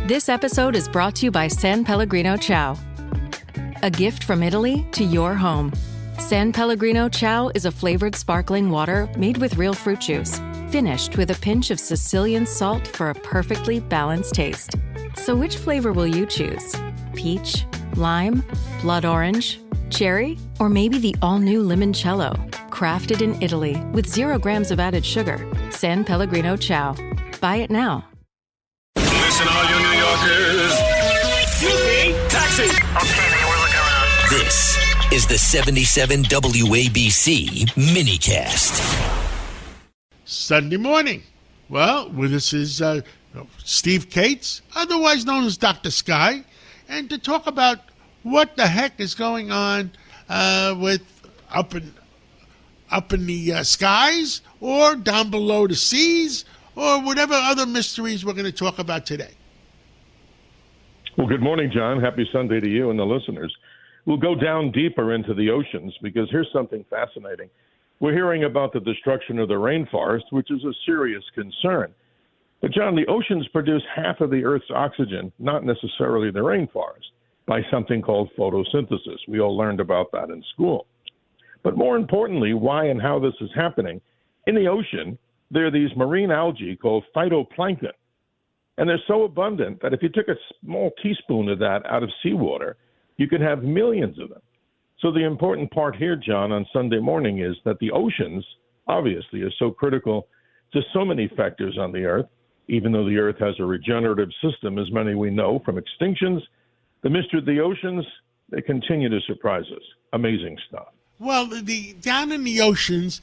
This episode is brought to you by San Pellegrino Ciao. A gift from Italy to your home. San Pellegrino Ciao is a flavored sparkling water made with real fruit juice, finished with a pinch of Sicilian salt for a perfectly balanced taste. So which flavor will you choose? Peach, lime, blood orange, cherry, or maybe the all-new limoncello? Crafted in Italy with 0 grams of added sugar. San Pellegrino Ciao. Buy it now. Listen, all you New Yorkers. Excuse me. Taxi. Okay, man, we're looking around. This is the 77 WABC minicast. Sunday morning. Well, with us is Steve Cates, otherwise known as Dr. Sky, and to talk about what the heck is going on with up in the skies or down below the seas or whatever other mysteries we're going to talk about today. Well, good morning, John. Happy Sunday to you and the listeners. We'll go down deeper into the oceans because here's something fascinating. We're hearing about the destruction of the rainforest, which is a serious concern. But, John, the oceans produce half of the Earth's oxygen, not necessarily the rainforest, by something called photosynthesis. We all learned about that in school. But more importantly, why and how this is happening, in the ocean, there are these marine algae called phytoplankton. And they're so abundant that if you took a small teaspoon of that out of seawater, you could have millions of them. So the important part here, John, on Sunday morning is that the oceans, obviously, are so critical to so many factors on the Earth, even though the Earth has a regenerative system, as many we know from extinctions. The mystery of the oceans, they continue to surprise us. Amazing stuff. Well, down in the oceans,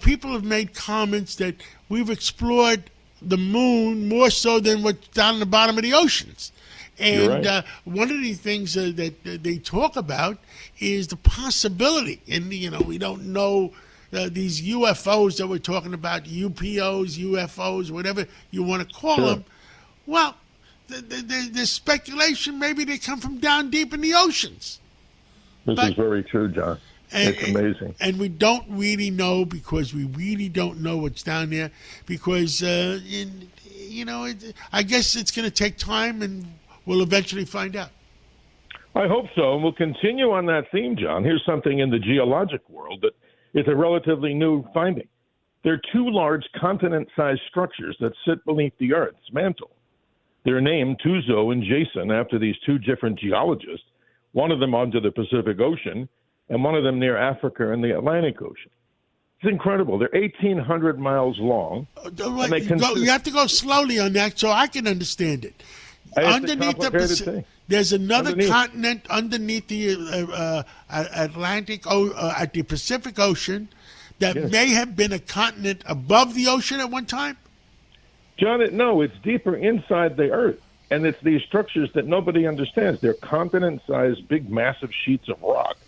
people have made comments that we've explored the moon more so than what's down in the bottom of the oceans. And right. One of the things that they talk about is the possibility, and, we don't know these UFOs that we're talking about, UPOs, UFOs, whatever you want to call them. Well, there's speculation maybe they come from down deep in the oceans. This is very true, John. It's amazing. And we don't really know because we really don't know what's down there because, I guess it's going to take time and we'll eventually find out. I hope so. And we'll continue on that theme, John. Here's something in the geologic world that is a relatively new finding. There are 2 large continent-sized structures that sit beneath the Earth's mantle. They're named Tuzo and Jason after these 2 different geologists, one of them under the Pacific Ocean and one of them near Africa and the Atlantic Ocean. It's incredible. They're 1,800 miles long. You have to go slowly on that so I can understand it. Underneath there's another continent underneath the Atlantic, at the Pacific Ocean that may have been a continent above the ocean at one time? John, no, it's deeper inside the Earth. And it's these structures that nobody understands. They're continent-sized, big, massive sheets of rock,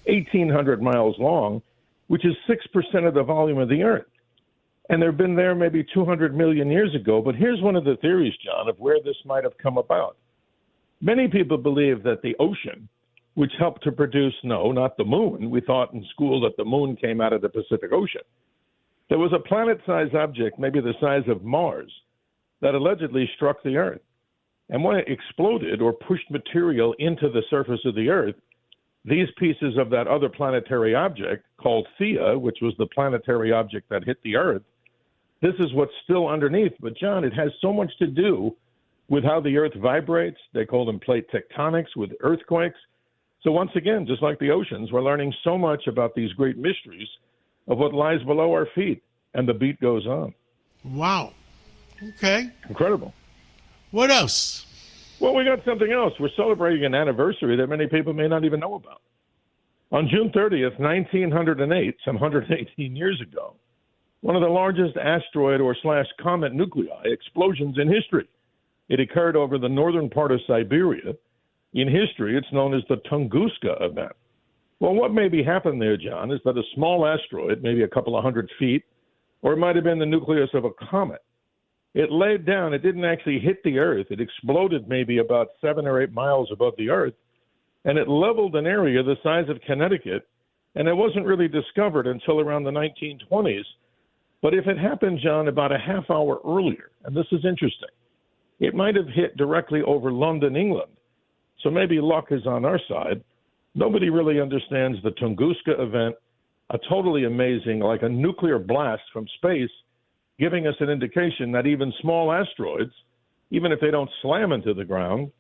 1,800 miles long, which is 6% of the volume of the Earth. And they've been there maybe 200 million years ago. But here's one of the theories, John, of where this might have come about. Many people believe that the ocean, which helped to produce, not the moon. We thought in school that the moon came out of the Pacific Ocean. There was a planet-sized object, maybe the size of Mars, that allegedly struck the Earth. And when it exploded or pushed material into the surface of the Earth, these pieces of that other planetary object, called Theia, which was the planetary object that hit the Earth, this is what's still underneath. But, John, it has so much to do with how the Earth vibrates. They call them plate tectonics, with earthquakes. So once again, just like the oceans, we're learning so much about these great mysteries of what lies below our feet. And the beat goes on. Wow. Okay. Incredible. What else? Well, we got something else. We're celebrating an anniversary that many people may not even know about. On June 30th, 1908, some 118 years ago, one of the largest asteroid or /comet nuclei explosions in history. It occurred over the northern part of Siberia. In history, it's known as the Tunguska event. Well, what maybe happened there, John, is that a small asteroid, maybe a couple of 100 feet, or it might have been the nucleus of a comet, it laid down. It didn't actually hit the Earth. It exploded maybe about 7 or 8 miles above the Earth, and it leveled an area the size of Connecticut, and it wasn't really discovered until around the 1920s. But if it happened, John, about a half hour earlier, and this is interesting, it might have hit directly over London, England. So maybe luck is on our side. Nobody really understands the Tunguska event, a totally amazing, like a nuclear blast from space, giving us an indication that even small asteroids, even if they don't slam into the ground,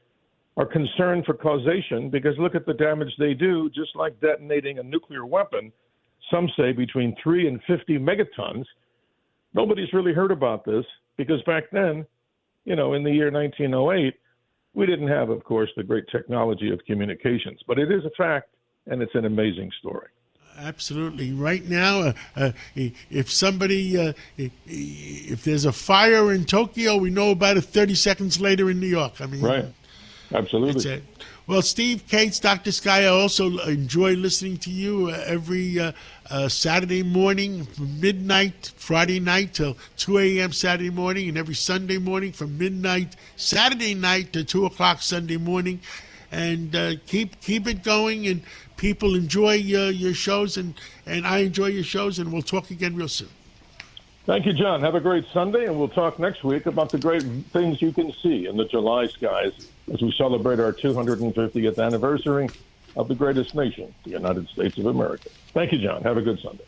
are concerned for causation, because look at the damage they do, just like detonating a nuclear weapon, some say between 3 and 50 megatons. Nobody's really heard about this because back then, in the year 1908, we didn't have, of course, the great technology of communications. But it is a fact, and it's an amazing story. Absolutely. Right now, if somebody, if there's a fire in Tokyo, we know about it 30 seconds later in New York. I mean, right. Absolutely. That's it. Well, Steve Cates, Dr. Sky, I also enjoy listening to you every Saturday morning from midnight, Friday night till 2 a.m. Saturday morning, and every Sunday morning from midnight, Saturday night to 2 o'clock Sunday morning. And keep it going, and people enjoy your shows, and I enjoy your shows, and we'll talk again real soon. Thank you, John. Have a great Sunday, and we'll talk next week about the great things you can see in the July skies as we celebrate our 250th anniversary of the greatest nation, the United States of America. Thank you, John. Have a good Sunday.